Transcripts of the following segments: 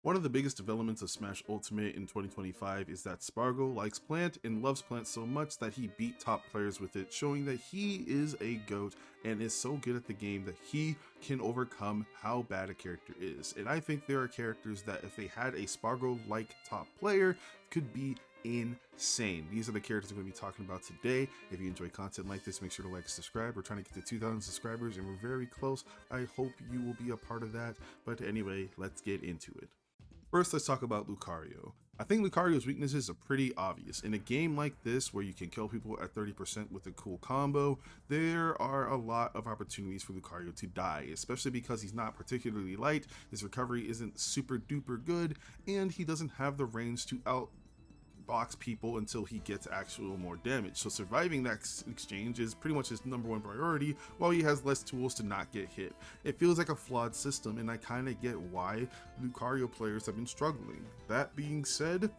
One of the biggest developments of Smash Ultimate in 2025 is that Spargo likes Plant and loves Plant so much that he beat top players with it, showing that he is a GOAT and is so good at the game that he can overcome how bad a character is. And I think there are characters that if they had a Spargo-like top player could be insane. These are the characters I'm going to be talking about today. If you enjoy content like this, make sure to like and subscribe. We're trying to get to 2,000 subscribers and we're very close. I hope you will be a part of that. But anyway, let's get into it. First, let's talk about Lucario. I think Lucario's weaknesses are pretty obvious. In a game like this, where you can kill people at 30% with a cool combo, there are a lot of opportunities for Lucario to die, especially because he's not particularly light, his recovery isn't super duper good, and he doesn't have the range to outbox people until he gets actual more damage. So surviving that exchange is pretty much his #1 priority, while he has less tools to not get hit. It feels like a flawed system, and I kind of get why Lucario players have been struggling. That being said,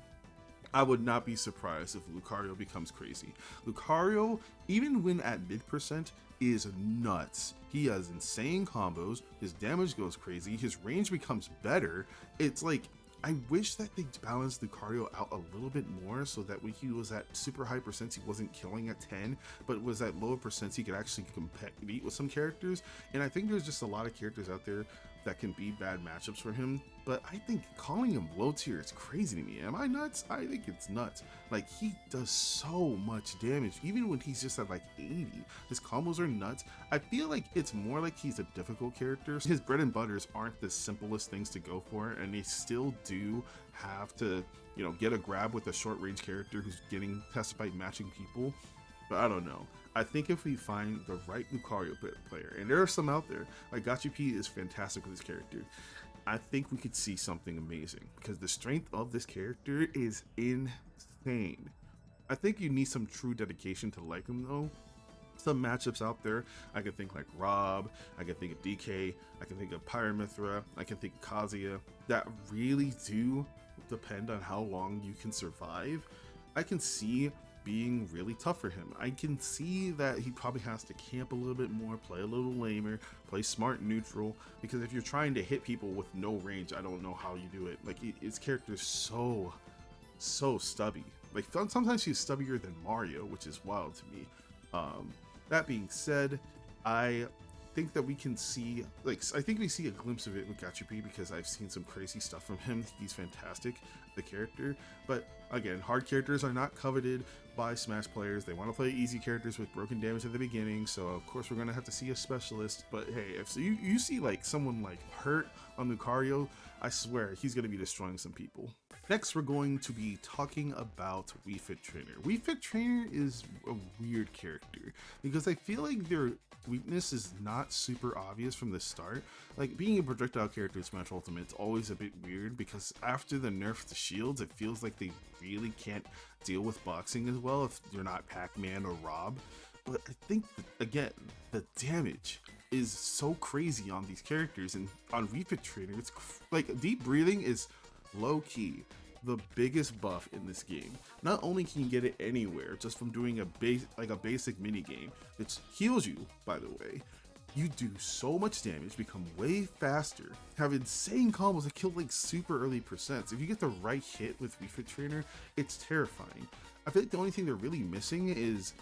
I would not be surprised if Lucario becomes crazy. Lucario, even when at mid percent, is nuts. He has insane combos, his damage goes crazy, his range becomes better. It's like, I wish that they balanced Lucario out a little bit more so that when he was at super high percents, he wasn't killing at 10, but was at lower percents, he could actually compete with some characters. And I think there's just a lot of characters out there that can be bad matchups for him, but I think calling him low tier is crazy to me. Am I nuts? I think it's nuts. Like, he does so much damage, even when he's just at like 80. His combos are nuts. I feel like it's more like he's a difficult character. His bread and butters aren't the simplest things to go for, and they still do have to, get a grab with a short range character who's getting tested by matching people. But I don't know. I think if we find the right Lucario player, and there are some out there, like Gachipi is fantastic with this character, I think we could see something amazing because the strength of this character is insane. I think you need some true dedication to like him though. Some matchups out there, I can think like Rob, I can think of DK, I can think of Pyramithra, I can think of Kazuya, that really do depend on how long you can survive. I can see being really tough for him. I can see that he probably has to camp a little bit more, play a little lamer, play smart neutral, because if you're trying to hit people with no range, I don't know how you do it. Like, his character is so stubby. Like, sometimes he's stubbier than Mario, which is wild to me. That being said, I think that we can see, I think we see a glimpse of it with Gachipi because I've seen some crazy stuff from him. He's fantastic, the character. But again, hard characters are not coveted by Smash players. They want to play easy characters with broken damage at the beginning, so of course we're gonna have to see a specialist. But hey, if you see like someone like hurt on Lucario, I swear he's gonna be destroying some people. Next, we're going to be talking about Refix Trainer. Refix Trainer is a weird character because I feel like their weakness is not super obvious from the start. Like, being a projectile character in Smash Ultimate, it's always a bit weird because after the nerf to shields, it feels like they really can't deal with boxing as well if you're not Pac-Man or Rob. But I think, again, the damage is so crazy on these characters, and on Refix Trainer, it's like deep breathing is low-key the biggest buff in this game. Not only can you get it anywhere just from doing a basic mini game, which heals you, by the way, you do so much damage, become way faster, have insane combos that kill like super early percents. If you get the right hit with Refix Trainer, it's terrifying. I feel like the only thing they're really missing is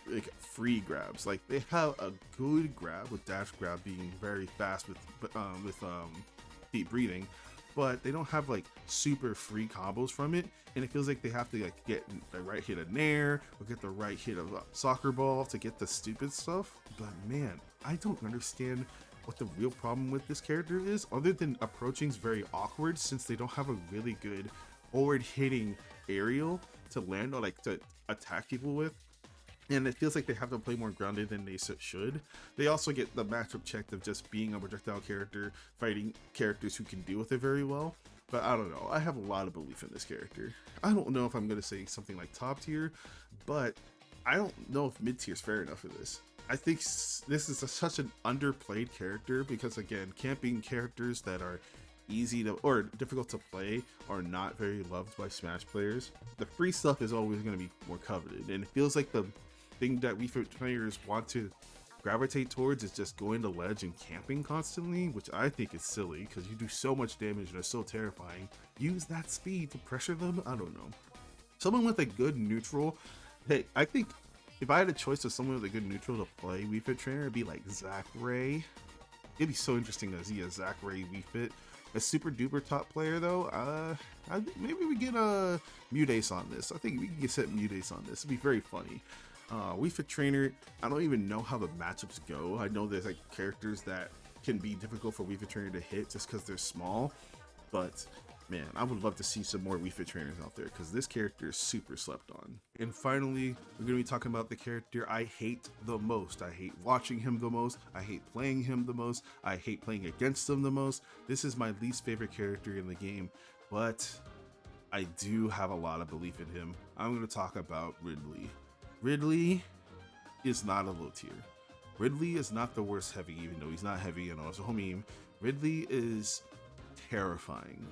like free grabs. Like, they have a good grab with dash grab being very fast with deep breathing, but they don't have like super free combos from it, and it feels like they have to like get the right hit of Nair or get the right hit of soccer ball to get the stupid stuff. But man, I don't understand what the real problem with this character is, other than approaching's very awkward since they don't have a really good forward hitting aerial to land or like to attack people with. And it feels like they have to play more grounded than they should. They also get the matchup checked of just being a projectile character, fighting characters who can deal with it very well. But I don't know, I have a lot of belief in this character. I don't know if I'm going to say something like top tier, but I don't know if mid tier is fair enough for this. I think this is such an underplayed character because, again, camping characters that are easy to or difficult to play are not very loved by Smash players. The free stuff is always going to be more coveted, and it feels like the thing that Refix players want to gravitate towards is just going to ledge and camping constantly, which I think is silly because you do so much damage and are so terrifying. Use that speed to pressure them. I don't know. Someone with a good neutral. Hey, I think if I had a choice of someone with a good neutral to play Refix Trainer, it'd be like Zach Ray. It'd be so interesting to see a Zach Ray Refix. A super duper top player though, I think maybe we get a Mutace on this. I think we can set Mutace on this. It'd be very funny. Refix Trainer, I don't even know how the matchups go. I know there's like characters that can be difficult for Refix Trainer to hit just because they're small, but man, I would love to see some more Refix Trainers out there because this character is super slept on. And finally, we're going to be talking about the character I hate the most. I hate watching him the most. I hate playing him the most. I hate playing against him the most. This is my least favorite character in the game, but I do have a lot of belief in him. I'm going to talk about Ridley. Ridley is not a low tier. Ridley is not the worst heavy, even though he's not heavy, you know, it's a whole meme. Ridley is terrifying.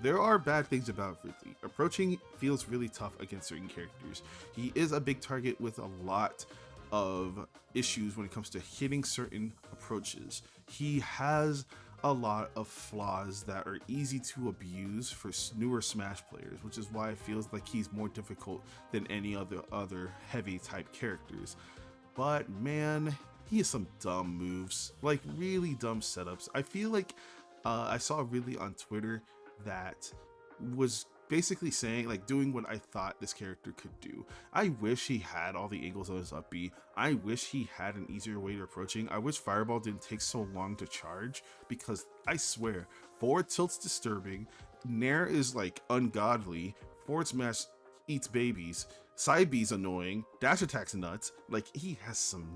There are bad things about Ridley. Approaching feels really tough against certain characters. He is a big target with a lot of issues when it comes to hitting certain approaches. He has a lot of flaws that are easy to abuse for newer Smash players, which is why it feels like he's more difficult than any other heavy type characters. But man, he has some dumb moves, like really dumb setups. I feel like I saw Ridley on Twitter that was basically saying, like, doing what I thought this character could do. I wish he had all the angles on his up B. I wish he had an easier way to approaching. I wish Fireball didn't take so long to charge, because I swear, forward tilt's disturbing, Nair is like ungodly, forward smash eats babies, side B's annoying, dash attack's nuts. Like, he has some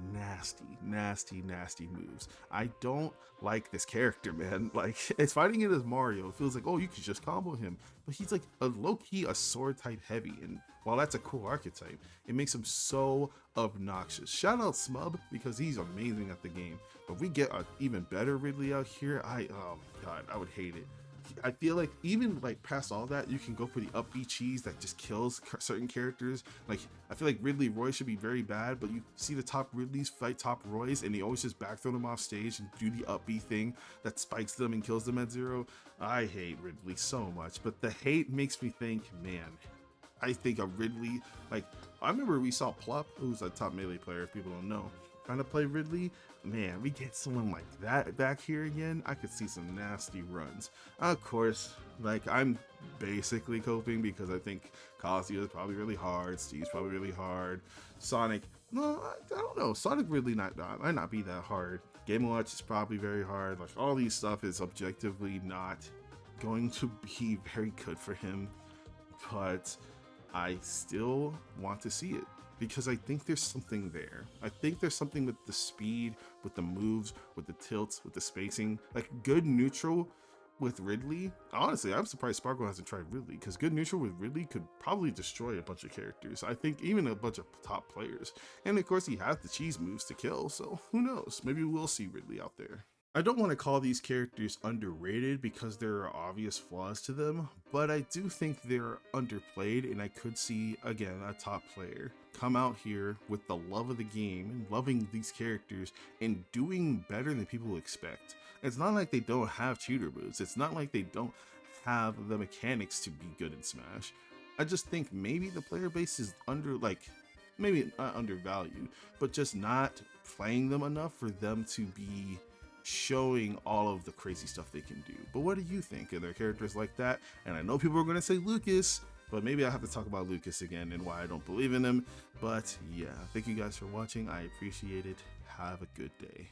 nasty moves. I don't like this character, man. Like, it's fighting it as Mario. It feels like, oh, you could just combo him, but he's like a low-key a sword type heavy, and while that's a cool archetype, it makes him so obnoxious. Shout out Smub, because he's amazing at the game, but we get an even better Ridley out here. Oh my god, I would hate it. I feel like even like past all that, you can go for the up B cheese that just kills certain characters. Like, I feel like Ridley Roy should be very bad, but you see the top Ridleys fight top Roys and they always just back throw them off stage and do the up B thing that spikes them and kills them at 0. I hate Ridley so much, but the hate makes me think, man, I think of Ridley, like, I remember we saw Plup, who's a top melee player if people don't know, trying to play Ridley. Man, we get someone like that back here again, I could see some nasty runs. Of course, like, I'm basically coping because I think Kazuya is probably really hard, Steve's probably really hard, Sonic, no, I don't know, Sonic really might not be that hard. Game & Watch is probably very hard. Like, all these stuff is objectively not going to be very good for him, but I still want to see it, because I think there's something there. I think there's something with the speed, with the moves, with the tilts, with the spacing. Like, good neutral with Ridley. Honestly, I'm surprised Sparkle hasn't tried Ridley, because good neutral with Ridley could probably destroy a bunch of characters. I think even a bunch of top players. And of course, he has the cheese moves to kill, so who knows? Maybe we'll see Ridley out there. I don't want to call these characters underrated because there are obvious flaws to them, but I do think they're underplayed, and I could see, again, a top player come out here with the love of the game and loving these characters and doing better than people expect. It's not like they don't have cheater moves. It's not like they don't have the mechanics to be good in Smash. I just think maybe the player base is maybe not undervalued, but just not playing them enough for them to be showing all of the crazy stuff they can do. But what do you think? Are there characters like that? And I know people are going to say Lucas, but maybe I have to talk about Lucas again and why I don't believe in him. But yeah, thank you guys for watching. I appreciate it. Have a good day.